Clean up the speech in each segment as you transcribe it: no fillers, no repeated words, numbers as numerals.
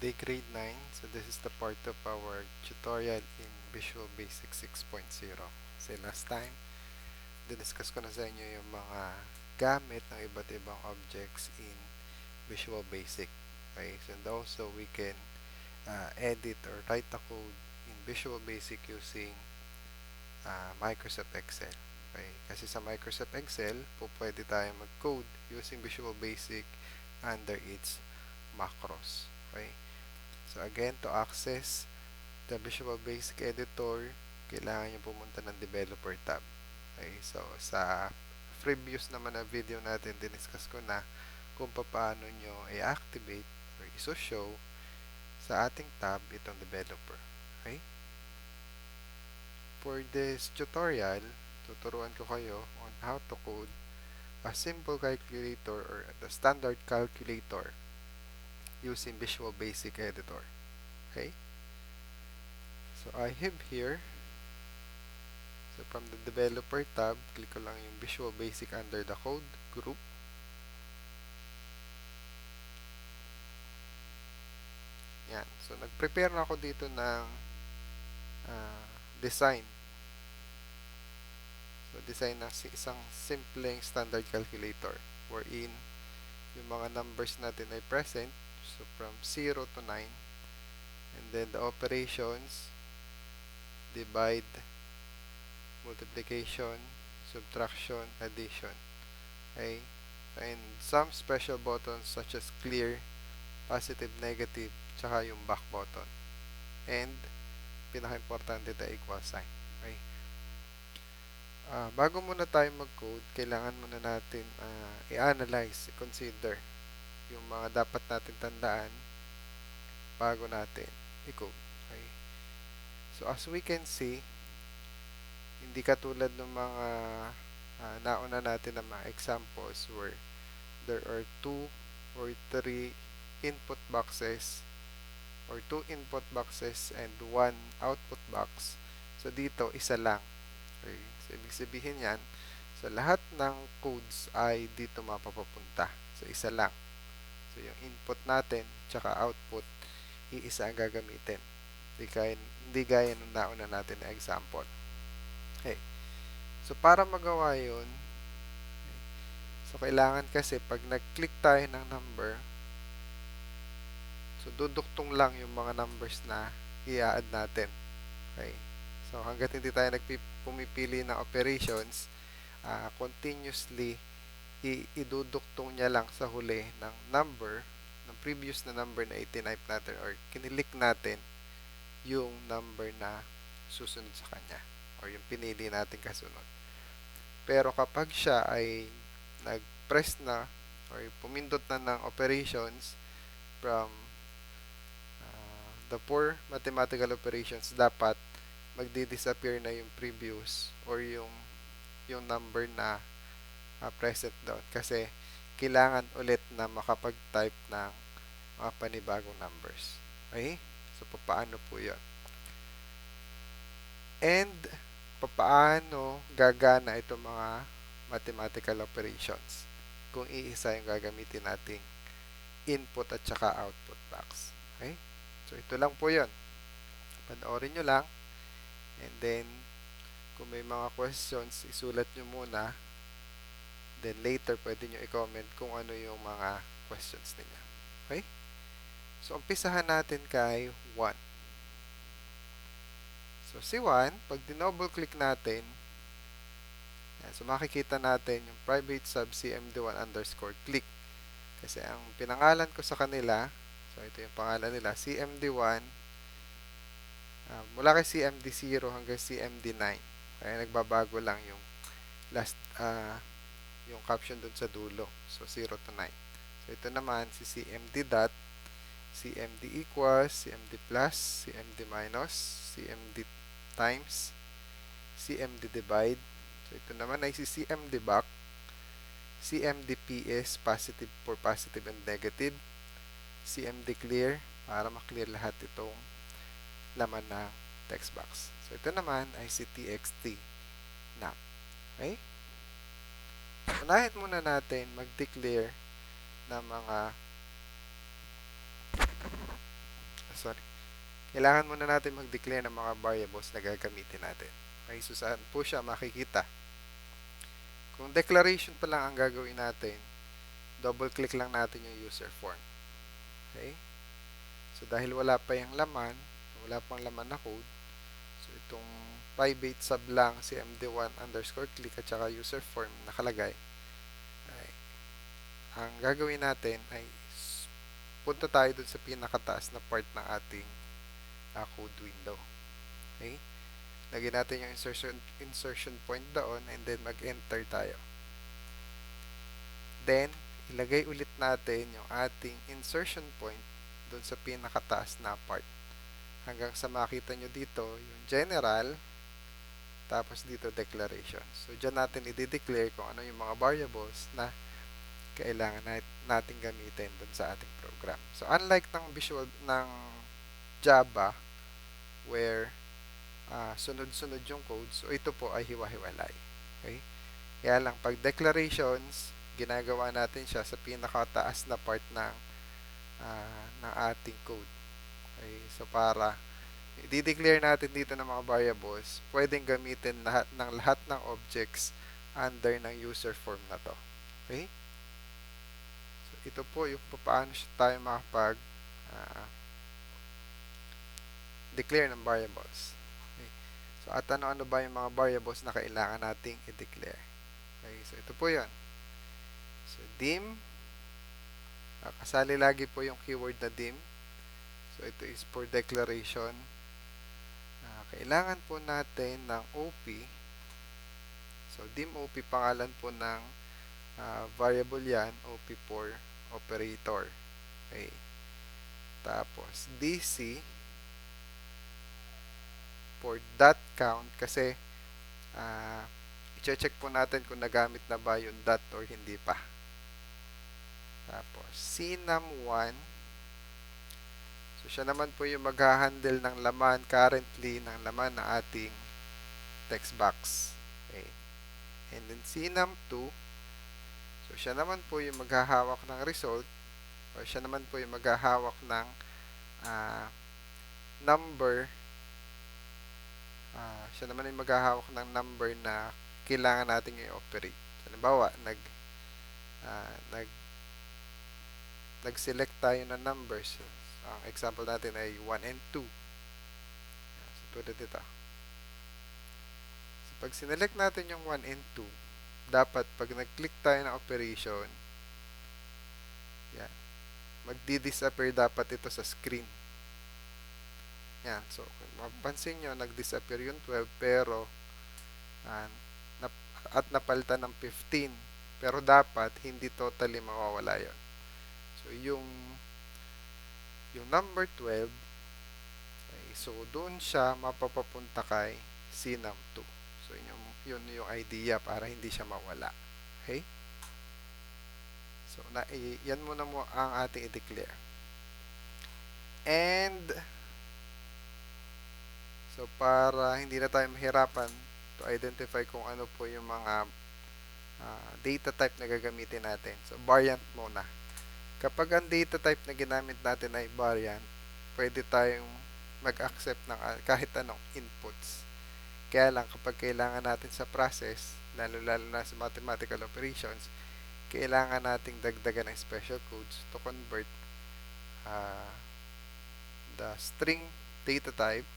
Day grade 9. So this is the part of our tutorial in Visual Basic 6.0. Kasi last time, diniscuss ko na sa inyo yung mga gamit ng iba't ibang objects in Visual Basic. Okay, so and also we can edit or write a code in Visual Basic using Microsoft Excel. Okay, kasi sa Microsoft Excel, pwede tayo mag-code using Visual Basic under its macros. Okay. So again, to access the Visual Basic Editor, kailangan nyo pumunta ng Developer tab. Okay, so sa previous naman na video natin, diniscuss ko na kung paano nyo i-activate or iso-show sa ating tab itong Developer. Okay? For this tutorial, tuturuan ko kayo on how to code a simple calculator or the standard calculator using Visual Basic Editor. Okay? So I have here, so from the Developer tab, click ko lang yung Visual Basic under the Code group. Yan. So nag-prepare na ako dito ng design. So design ng isang simpleng standard calculator wherein yung mga numbers natin ay present. So from 0 to 9. And then the operations, divide, multiplication, subtraction, addition. Okay? And some special buttons such as clear, positive, negative, tsaka yung back button. And pinaka-importante ito equal sign. Okay? Bago muna tayo mag-code, kailangan muna natin i-analyze, consider yung mga dapat natin tandaan bago natin i-code. Okay? So as we can see, hindi katulad ng mga nauna natin na mga examples where there are 2 or 3 input boxes or 2 input boxes and 1 output box. So dito, isa lang. Okay? So ibig sabihin yan, so lahat ng codes ay dito mapapapunta. So isa lang. So yung input natin, tsaka output, iisa ang gagamitin. Hindi gaya ng nauna natin na example. Okay. So para magawa yun, so kailangan kasi pag nag-click tayo ng number, so duduktong lang yung mga numbers na i-add natin. Okay. So hanggat hindi tayo pumipili ng operations, continuously iduduktong niya lang sa huli ng number, ng previous na number na itinipe natin or kinilik natin yung number na susunod sa kanya or yung pinili natin kasunod. Pero kapag siya ay nag-press na or pumindot na ng operations from the 4 mathematical operations, dapat magdi-disappear na yung previous or yung number na present doon kasi kailangan ulit na makapag-type ng mga panibagong numbers. Okay? So, paano po yun? And, paano gagana itong mga mathematical operations kung iisa yung gagamitin nating input at saka output box. Okay? So, ito lang po yun. Panoorin nyo lang. And then, kung may mga questions, isulat nyo muna. Then later, pwede nyo i-comment kung ano yung mga questions ninyo. Okay? So, umpisahan natin kay 1. So, si 1, pag dinouble click natin, yan, so makikita natin yung private sub cmd1 underscore click. Kasi ang pinangalan ko sa kanila, so ito yung pangalan nila, cmd1, mula kay cmd0 hanggang cmd9. Kaya nagbabago lang yung last, yung caption dun sa dulo. So, 0 to 9. So, ito naman, si CMD dot, CMD equals, CMD plus, CMD minus, CMD times, CMD divide. So, ito naman ay si CMD back, CMD PS, positive for positive and negative, CMD clear, para maklear lahat itong laman ng text box. So, ito naman ay si TXT na. Okay? Unahin muna natin mag-declare ng mga kailangan muna natin mag-declare ng mga variables na gagamitin natin. Okay, so saan po siya makikita? Kung declaration pa lang ang gagawin natin, double click lang natin yung user form. Okay? So dahil wala pa yung laman, wala pang laman na code, so itong private sub lang si md1 underscore click at saka user form nakalagay, ang gagawin natin ay punta tayo dun sa pinakataas na part ng ating code window. Okay? Lagyan natin yung insertion point doon and then mag-enter tayo. Then, ilagay ulit natin yung ating insertion point dun sa pinakataas na part. Hanggang sa makita nyo dito yung general, tapos dito declaration. So, dyan natin i-declare kung ano yung mga variables na kailangan natin gamitin dun sa ating program. So, unlike ng visual ng Java, where sunod-sunod yung code, so ito po ay hiwa-hiwalay. Okay? Kaya lang, pag declarations, ginagawa natin siya sa pinakataas na part ng ating code. Okay? So, para i-declare natin dito ng mga variables, pwedeng gamitin lahat ng objects under ng user form na to. Okay? So, ito po yung paano tayo makapag declare ng variables. Okay. So, at ano-ano ba yung mga variables na kailangan nating i-declare? Okay. So, ito po yun. So, dim. Kasali lagi po yung keyword na dim. So, ito is for declaration. Kailangan po natin ng OP. So, dim OP, pangalan po ng variable yan. OP for operator. Okay. Tapos, DC for dot count kasi i-check po natin kung nagamit na ba yung dot or hindi pa. Tapos cnum1, so siya naman po yung mag-handle ng laman currently ng laman ng ating text box. Okay. And then cnum2, so siya naman po yung maghahawak ng result or siya naman po yung maghahawak ng number. Siya naman yung maghahawak ng number na kailangan natin i-operate. Halimbawa, nag-select tayo ng numbers. So, ang example natin ay 1 and 2. So, tulad dito. So, pag sinelect natin yung 1 and 2, dapat pag nag-click tayo ng operation, yan, magdi-disappear dapat ito sa screen. Yan. So, kung mapansin nyo, nag-disappear yung 12 pero at napalitan ng 15. Pero dapat hindi totally mawawala yun. So, yung number 12, okay, so doon siya mapapapunta kay cnum2. So, yun yung idea para hindi siya mawala. Okay? So, yan muna mo ang ating i-declare. And so, para hindi na tayo mahirapan to identify kung ano po yung mga data type na gagamitin natin. So, variant muna. Kapag ang data type na ginamit natin ay variant, pwede tayong mag-accept ng kahit anong inputs. Kaya lang, kapag kailangan natin sa process, lalo-lalo na sa mathematical operations, kailangan nating dagdagan ng special codes to convert the string data type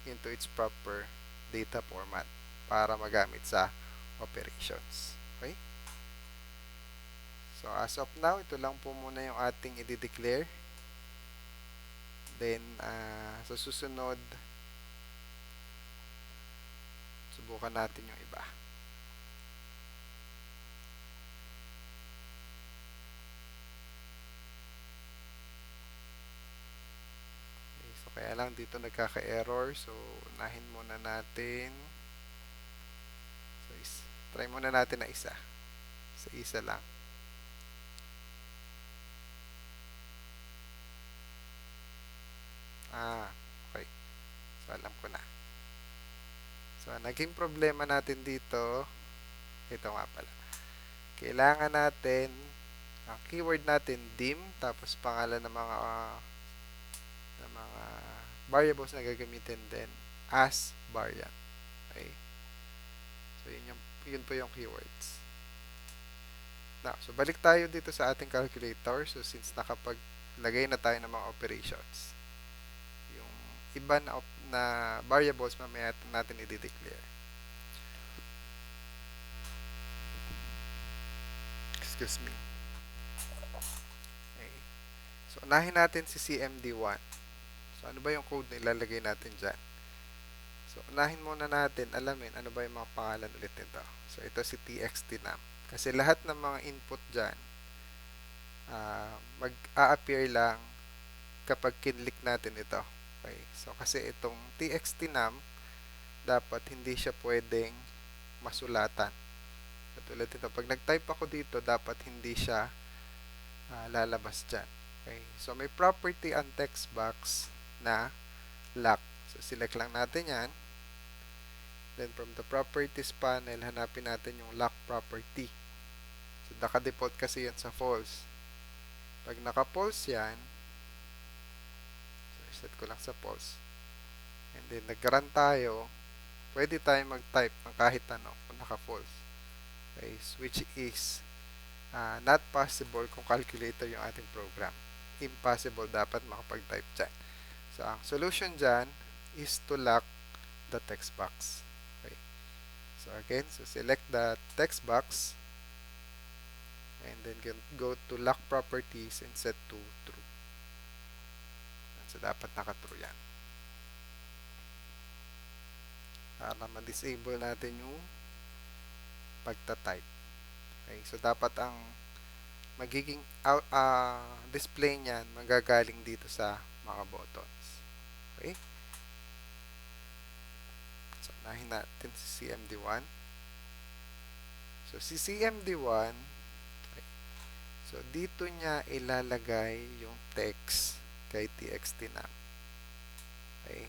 into its proper data format para magamit sa operations. Okay? So, as of now, ito lang po muna yung ating i-declare. Then, sa susunod, subukan natin yung iba. Okay, so, kaya lang dito nagkaka-error. So, unahin muna natin. So, try muna natin na isa. Sa isa lang. Okay. So, alam ko na. So, naging problema natin dito, ito nga pala. Kailangan natin, ang keyword natin, dim, tapos pangalan ng mga variables na gagamitin din as variant. Okay? So, yun po yung keywords. Now, so balik tayo dito sa ating calculator. So, since nakapaglagay na tayo ng mga operations, yung iba na variables mamaya natin i-declare. Excuse me. Okay. So, unahin natin si CMD1. So, ano ba yung code na ilalagay natin dyan? So, unahin muna natin alamin ano ba yung mga pangalan ulit nito. So, ito si txtnum. Kasi lahat ng mga input dyan, mag-a-appear lang kapag kinlik natin ito. Okay. So, kasi itong txtnum, dapat hindi siya pwedeng masulatan. Katulad nito, pag nag-type ako dito, dapat hindi siya lalabas dyan. Okay. So, may property ang text box na lock. So, select lang natin yan. Then, from the properties panel, hanapin natin yung lock property. So, naka-default kasi yan sa false. Pag naka-false yan, so, set ko lang sa false. And then, nag-run tayo, pwede tayo mag-type ng kahit ano kung naka-false. Okay, which is not possible kung calculator yung ating program. Impossible, dapat makapag-type dyan. So, ang solution dyan is to lock the text box. Okay. So, again, so select the text box and then go to lock properties and set to true. So, dapat naka-true yan. Para ma-disable natin yung pagta-type. Okay, so dapat ang magiging display niyan magagaling dito sa mga buttons. Okay? So, unahin natin si CMD1. So, si CMD1, okay, so dito niya ilalagay yung text kay txtnum. Okay?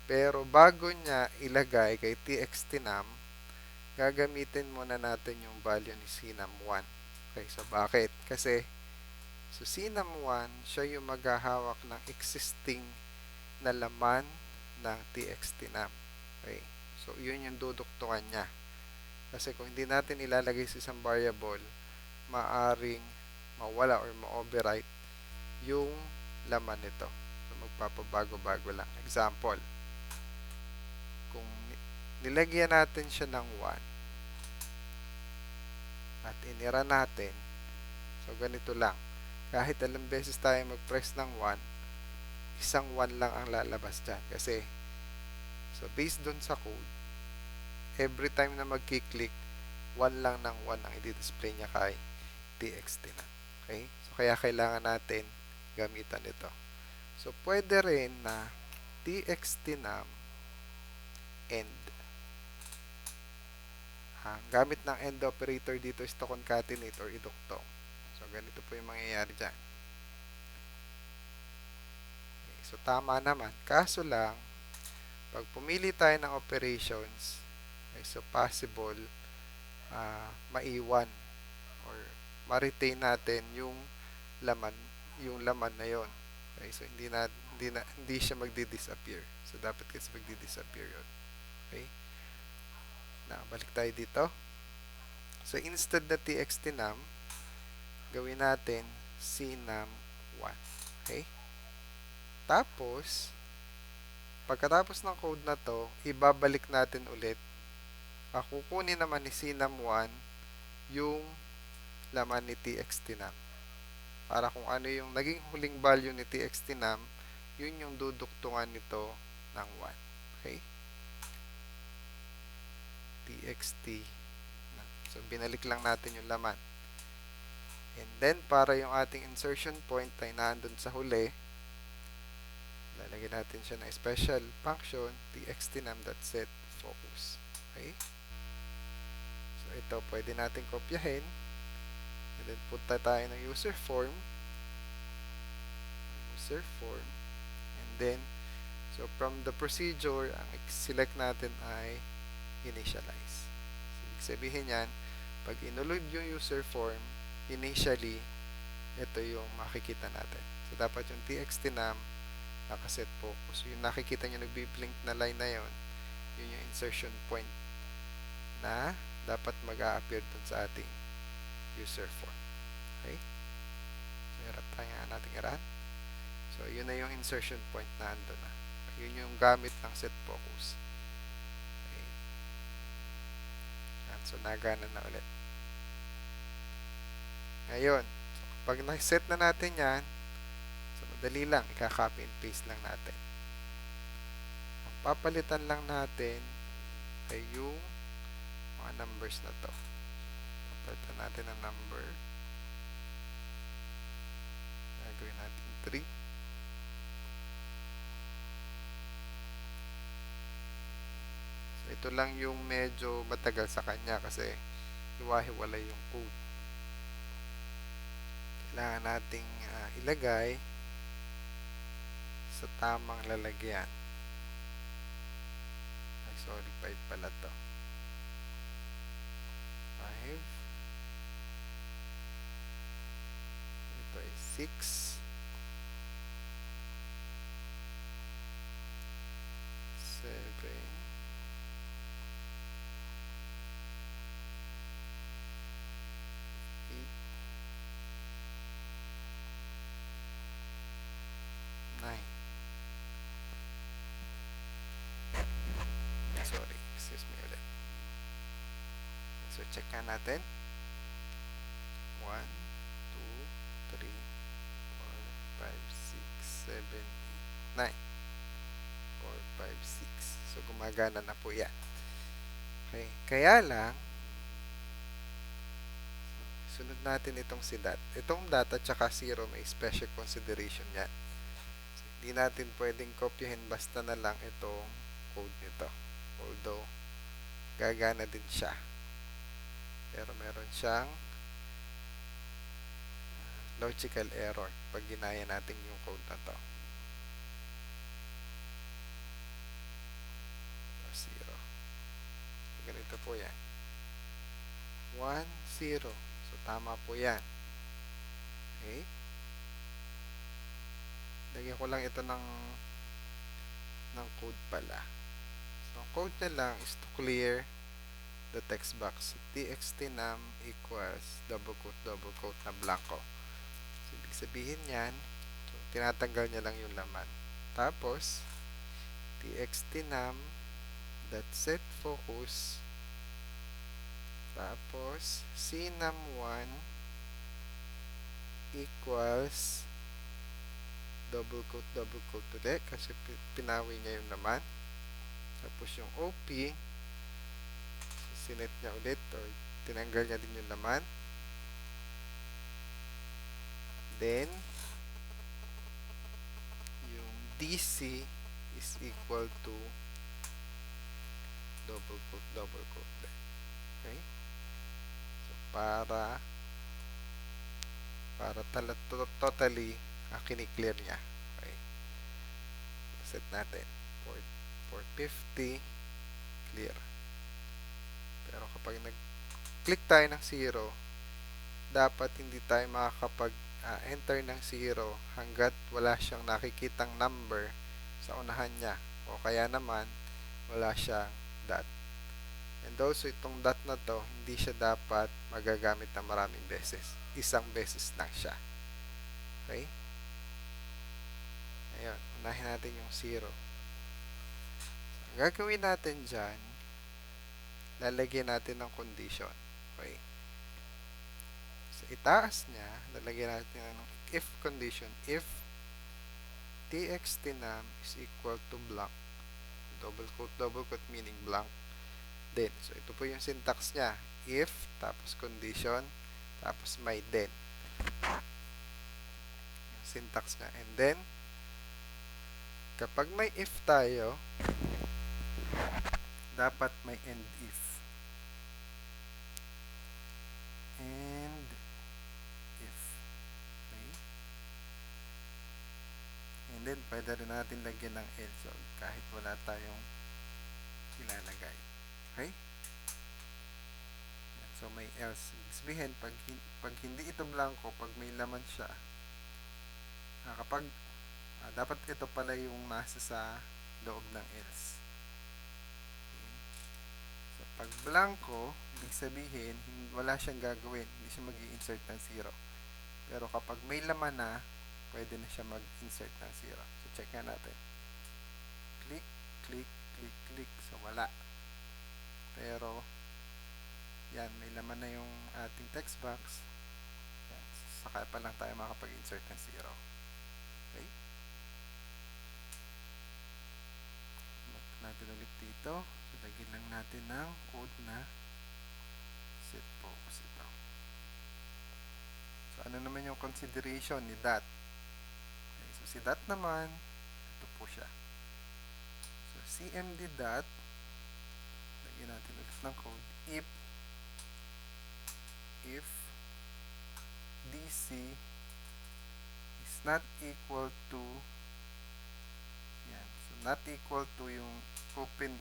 Pero bago niya ilagay kay txtnum, gagamitin muna natin yung value ni CNUM1. Okay, so bakit? Kasi so CNUM1, siya yung maghahawak ng existing na laman ng txtnum. Okay, so yun yung duduktungan niya. Kasi kung hindi natin ilalagay sa isang variable, maaring mawala or ma-overwrite yung laman nito. So magpapabago-bago lang. Example, kung nilagyan natin siya ng 1 at inira natin, so ganito lang, kahit ilang beses tayo mag-press ng 1, isang 1 lang ang lalabas dyan. Kasi so based dun sa code, every time na magkiklik, 1 lang ng 1 ang i-display niya kay txtnum. Okay, so kaya kailangan natin gamitan ito. So pwede rin na txtnum end. Gamit ng end operator dito is to concatenate or iduktong. So, ganito po yung mangyayari dyan. Okay, so, tama naman. Kaso lang, pag pumili tayo ng operations, okay, so possible maiwan or ma-retain natin yung laman na yon. Okay, so, hindi siya magdi-disappear. So, dapat kasi magdi-disappear yun. Okay? Now, balik tayo dito. So, instead na txtnum, gawin natin CNUM1. Okay? Tapos, pagkatapos ng code na to, ibabalik natin ulit. Kukunin naman ni CNUM1 yung laman ni txtnum. Para kung ano yung naging huling value ni txtnum, yun yung duduktungan nito ng 1. Okay? txt. So, binalik lang natin yung laman. And then, para yung ating insertion point ay nandun sa huli, lalagyan natin siya ng special function, txtnum.setFocus. Okay? So, ito, pwede natin kopyahin. And then, punta tayo ng user form. And then, so, from the procedure, ang select natin ay initialize. So, ibig sabihin yan, pag inulod yung user form, initially, ito yung makikita natin. So, dapat yung txtnum nakaset focus. Yung nakikita nyo nagbi-blink na line na yon, yun yung insertion point na dapat mag-a-appear dun sa ating user form. Okay? So, try nga natin i-run. So, yun na yung insertion point na andun na. Yun yung gamit ng set focus. Okay? At so, nagana na ulit. Ngayon, so, pag na-set na natin yan, so, madali lang, ika-copy and paste lang natin. Ang papalitan lang natin ay yung mga numbers na to. Papalitan natin ang number. Gagawin natin 3. So, ito lang yung medyo matagal sa kanya kasi hiwa-hiwalay yung code. Kailangan nating ilagay sa tamang lalagyan. Ay, sorry, 5 pala to. 5. Ito ay 6. 7. 9. Sorry, excuse me ulit. So, check nga natin. 1, 2, 3, 4, 5, 6, 7, 8, 9. 4, 5, 6. So, gumagana na po yan. Okay. Kaya lang, sunod natin itong si dot. Itong dot at saka 0 may special consideration yan. So, hindi natin pwedeng kopyahin basta na lang itong code nito. Although, gagana din siya. Pero meron siyang logical error pag ginaya natin yung code na to. Ito, 0. So, ganito po yan. 1, 0. So, tama po yan. Okay? Lagyan ko lang ito ng code pala. So, ang code na lang is to clear the text box. txtnum equals double quote na blanco. So, ibig sabihin yan, so, tinatanggal niya lang yung laman. Tapos, txtnum dot set focus, tapos cnum1 equals double quote ulit kasi pinawi niya yung laman. Tapos yung OP, sinet niya ulit or tinanggal niya din yung laman. Then, yung DC is equal to double quote. Okay? So, para totally kiniklear niya. Okay? Set natin. 450 clear. Pero kapag nag-click tayo ng 0, dapat hindi tayo makakapag-enter ng 0 hanggat wala siyang nakikitang number sa unahan niya. O kaya naman, wala siyang dot. And also, itong dot na to, hindi siya dapat magagamit na maraming beses. Isang beses lang siya. Okay? Ayun, unahin natin yung 0. Ang gagawin natin dyan, lalagyan natin ng condition. Okay? Sa itaas niya, lalagyan natin ng if condition. If txtnum is equal to blank, double quote meaning blank, then. So, ito po yung syntax niya. If, tapos condition, tapos may then. Yung syntax niya. And then, kapag may if tayo, dapat may end if. And if. Okay? And then, pwede rin natin lagyan ng else. So, kahit wala tayong ilalagay. Okay? So, may else. Sabihin, pag hindi ito blanco, pag may laman siya, kapag dapat ito pala yung nasa sa loob ng else. So, pag blanco, ibig sabihin, wala siyang gagawin. Hindi siya mag-i-insert ng 0. Pero kapag may laman na, pwede na siya mag-insert ng 0. So, check nga natin. Click, click, click, click. So, wala. Pero, yan, may laman na yung ating text box. Yan, saka pa lang tayo makapag-insert ng 0. Okay? Natin ulit dito. So, lagyan lang natin ng code na set focus ito. So, ano naman yung consideration ni dot? Okay, so, si dot naman, ito po siya. So, cmd dot, lagyan natin ulit ng code, if dc is not equal to, yan, so not equal to yung open,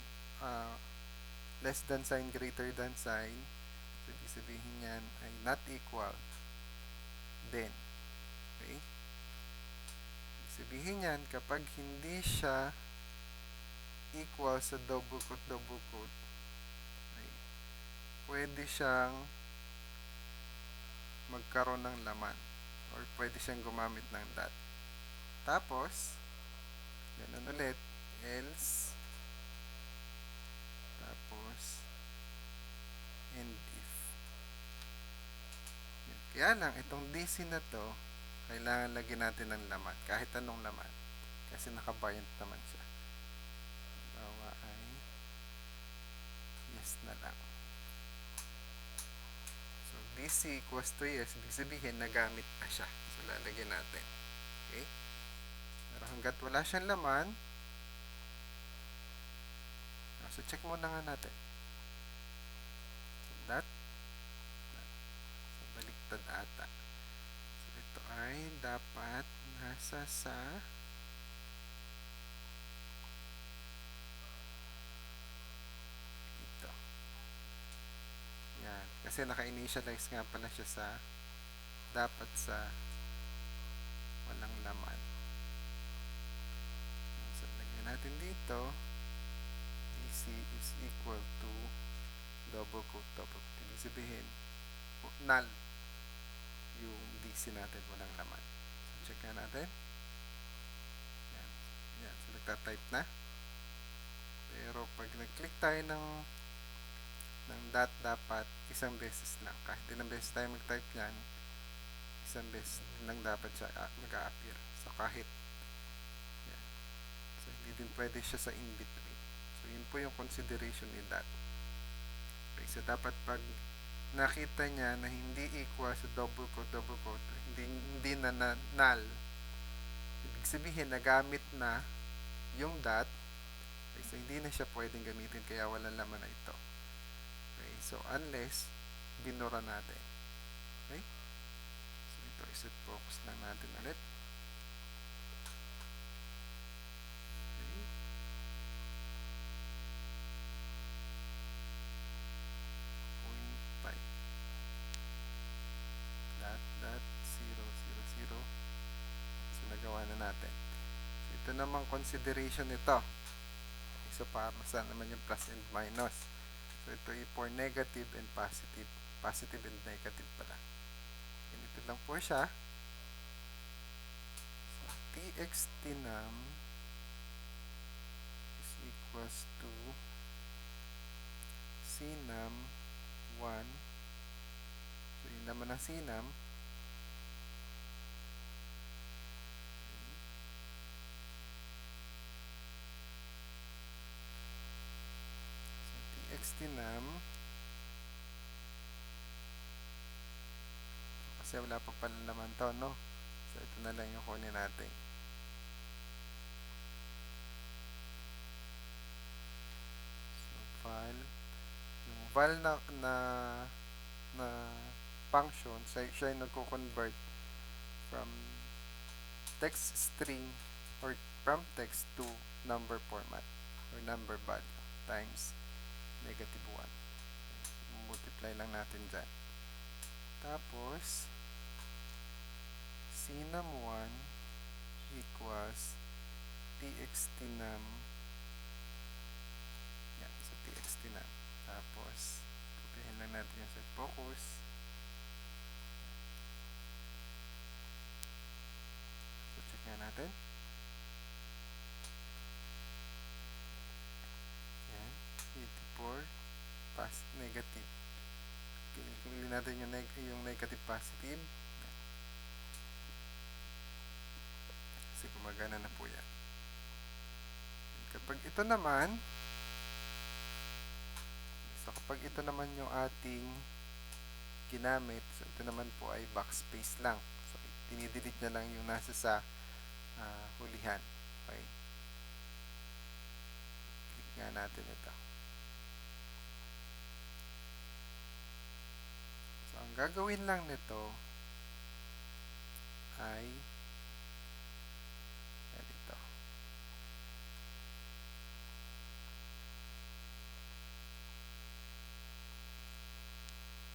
less than sign, greater than sign, so ibig sabihin yan ay not equal, then, okay, ibig sabihin yan kapag hindi siya equal sa double quote, okay, pwede siyang magkaroon ng laman or pwede siyang gumamit ng dot. Tapos, ganun ulit, else, tapos, and if. Yan. Kaya lang, itong DC na to, kailangan lagyan natin ng laman, kahit anong laman. Kasi naka-variant naman siya. Bawa ay, yes na lang. So, DC equals to yes, ibig sabihin, nagamit na siya. So, lalagyan natin. Okay? Pero hanggat wala siyang laman, so check muna nga natin. So, so, baliktad ata. So, ito ay dapat nasa sa ito. Yan. Kasi naka-initialize nga pala siya sa dapat sa walang laman. So, lagyan natin dito DC is equal to double quote. Ibig sabihin, null yung DC natin, walang laman. So, check nga natin. Yan. Yan. So, nagta-type na. Pero, pag nag-click tayo ng dot, dapat isang beses lang. Kahit ilang beses tayo mag-type yan, isang beses lang dapat siya mag-a-appear. So, kahit yan. So, hindi din pwede siya sa in-between. So, yun po yung consideration ni dot. Okay, so dapat pag nakita niya na hindi equal sa double quote, hindi na null, ibig sabihin nagamit na yung dot. Okay, so hindi na siya pwedeng gamitin, kaya walang laman na ito. Okay, so unless binura natin. Okay, so ito iset focus lang natin ulit. Natin. So, ito namang consideration nito. So, para saan naman yung plus and minus. So, ito ay for negative and positive. Positive and negative pala. Ganito lang po siya. So, txt num is equals to cnum1. So, yun naman ang cnum. txt_num, kasi wala pa pala naman to, no? So, ito na lang yung kunin natin. So, val, yung val na function, siya yung nagko-convert from text string or from text to number format or number value times -1. Multiply lang natin dyan. Tapos, cnum1 equals txtnum. Yan, so txtnum. Tapos, kopihin lang natin yung set focus. So, check nga natin. Yan, 84, negative. Kung natin yung negative positive. Kasi gumagana na po yan. Kapag ito naman, yung ating ginamit, so ito naman po ay backspace lang. So, tinidelete na lang yung nasa sa hulihan. Okay. Click nga natin ito. So, ang gagawin lang nito ay ganito.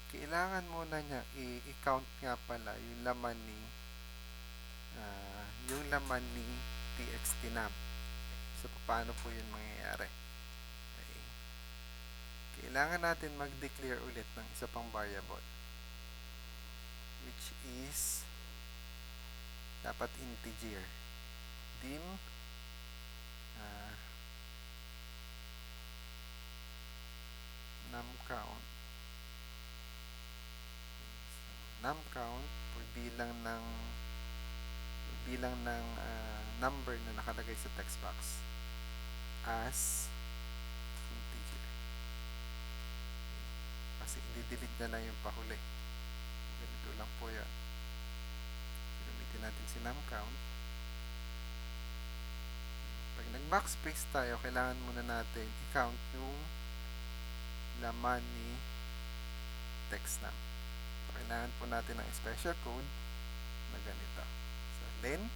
Kailangan muna niya i-count nga pala yung laman ni txtnum. So, paano po yun mangyayari? Okay. Kailangan natin mag-declare ulit ng isa pang variable, which is dapat integer. Dim num count. So, num count for bilang ng number na nakalagay sa text box as integer. Kasi i-delete na lang yung pahuli. Ganito lang po yan. Gamitin natin si num count. Pag nag-backspace tayo, kailangan muna natin i-count yung laman ni txtnum. So, kailangan po natin ng special code na ganito. So, len,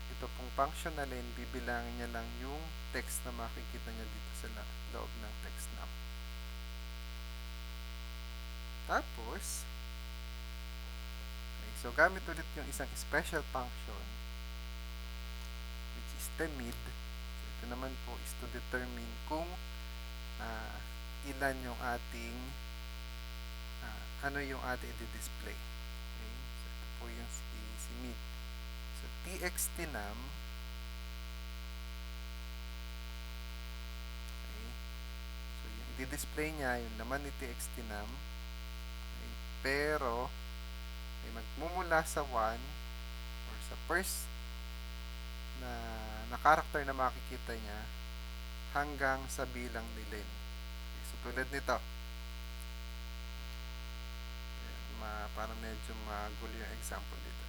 ito pong function na len, bibilangin niya lang yung text na makikita niya dito sa loob ng txtnum. Tapos, okay, so gamit ulit yung isang special function, which is the mid. So, ito naman po is to determine kung ilan yung ating ano yung ating i-display. Okay? So, ito po yung si mid. So, txtnum, okay, so yung i-display niya yung laman ni txtnum, okay, pero ay magmumula sa 1 or sa first na character na makikita niya hanggang sa bilang ni len. Okay, so tulad nito, parang medyo magulo yung example dito.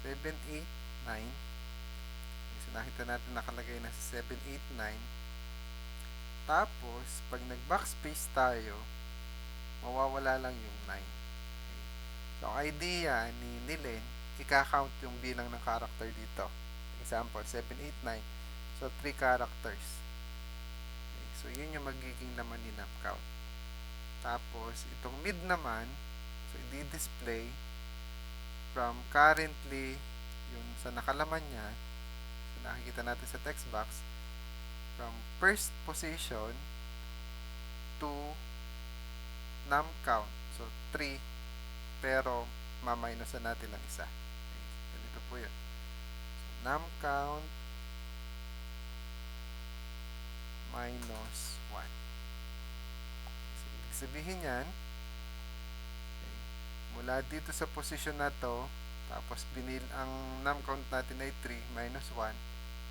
Okay. 7, 8, 9. Okay, so nakita natin nakalagay na sa 7, 8, 9. Tapos, pag nag-backspace tayo, mawawala lang yung 9. Okay. So, ang idea ni len, ika-count yung bilang ng character dito. Example, 7, 8, 9. So, 3 characters. Okay. So, yun yung magiging laman ni num count. Tapos, itong mid naman, so, i-display from currently, yun sa nakalaman niya, so, nakikita natin sa text box, from first position to num count. So, 3, pero maminusan natin ng isa. Okay. Ganito po yun. So, num count minus 1. Sabihin yan, okay, mula dito sa position na to, tapos ang num count natin ay 3 minus 1,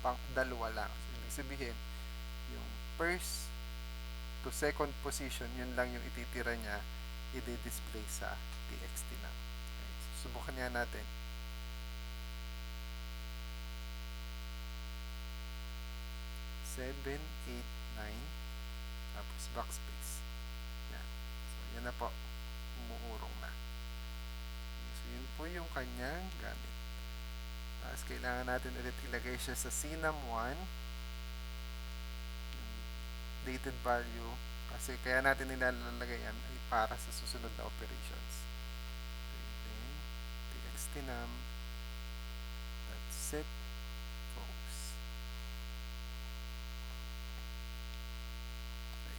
pang dalawa lang. So, ibig sabihin, yung first to second position, yun lang yung ititira niya, i-display sa txtnum. Okay, so, subukan niya natin. Seven, 8, 9, tapos backspace. Yan na po, umuurong na. So, yun po yung kanyang gamit. Tapos, kailangan natin ulit ilagay siya sa sinum1, dated value, kasi kaya natin nilalagay yan ay para sa susunod na operations. Okay, then, txtnum, set focus. Okay.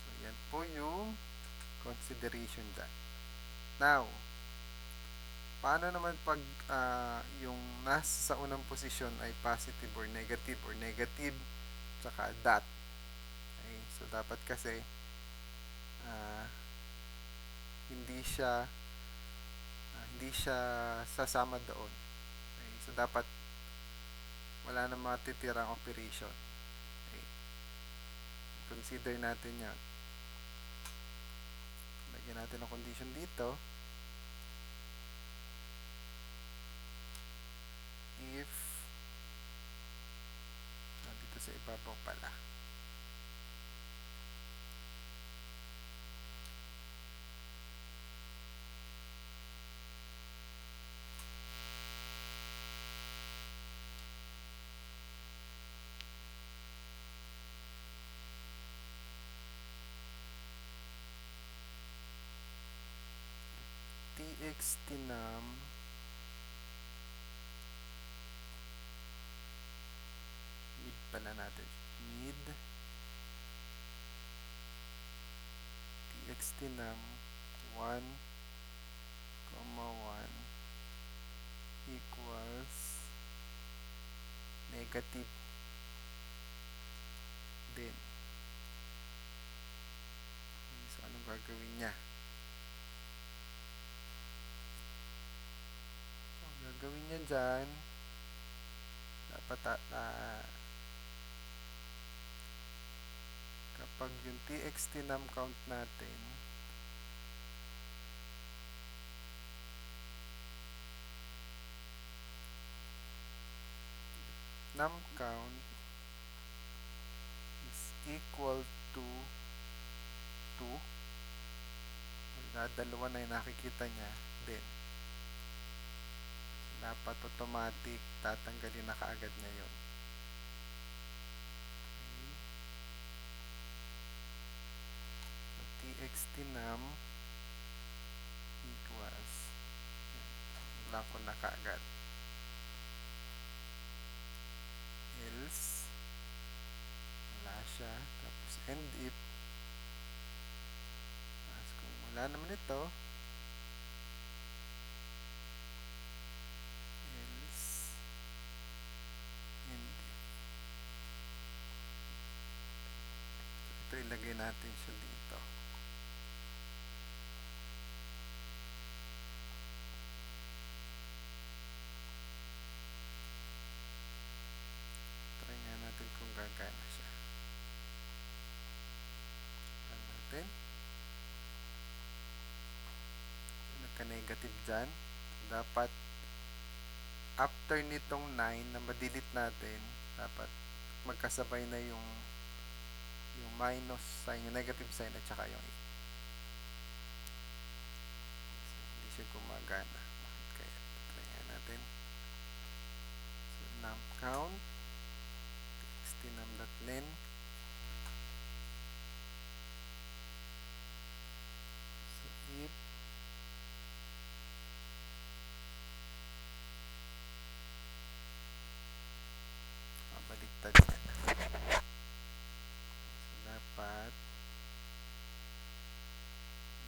So, yan po yung consideration dyan. Now, paano naman pag yung nasa sa unang posisyon ay positive or negative, tsaka dot. Okay? So, dapat kasi uh, hindi siya sasama doon. Okay? So, dapat wala na matitirang operation. Okay? Consider natin yan. Lagyan natin ang condition dito. If dito sa ibabaw pala. txt num mid pala natin. Mid txt num 1, 1 equals negative din. So, anong gagawin niya? Ang gagawin niya dyan, dapat kapag yung txt num count natin num count is equal to 2, dalawa na yung nakikita niya, then dapat automatic tatanggalin na kaagad niya yun. So, txt num equals blanco na kaagad. Else wala siya. Tapos end if kung wala naman ito, else end if. Ito ilagay natin siya dito. Try nga natin kung gagana siya. Natin. Nagka-negative dyan. Dapat after nitong 9 na ma-delete natin, dapat magkasabay na yung minus sign, yung negative sign at saka yung 8. So, hindi siya gumagana. Bakit kaya? Try nga natin. So, num count txt num.len. So, if baliktad yan. So, dapat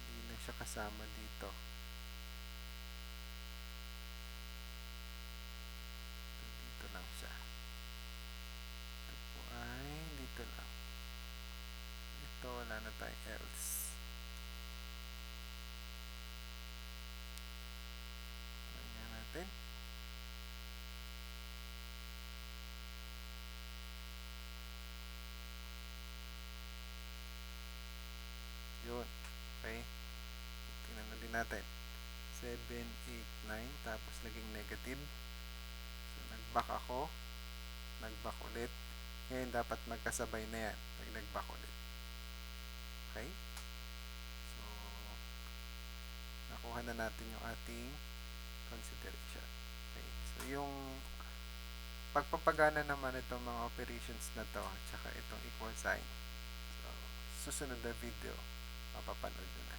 hindi na siya kasama dito. Dito lang siya. Ito po ay dito lang. Ito wala na tayong else. Try nga natin. Yun. Okay. Tingnan na din natin. 7, 8, 9. Tapos naging negative. So, nag-back ako. Nag-back ulit. Ngayon, dapat magkasabay na yan. Pag nag-back ulit. Okay? So, nakuha na natin yung ating consideration. Okay? So, yung pagpapagana naman itong mga operations na to, tsaka itong equal sign. So, susunod na video, mapapanood nyo na.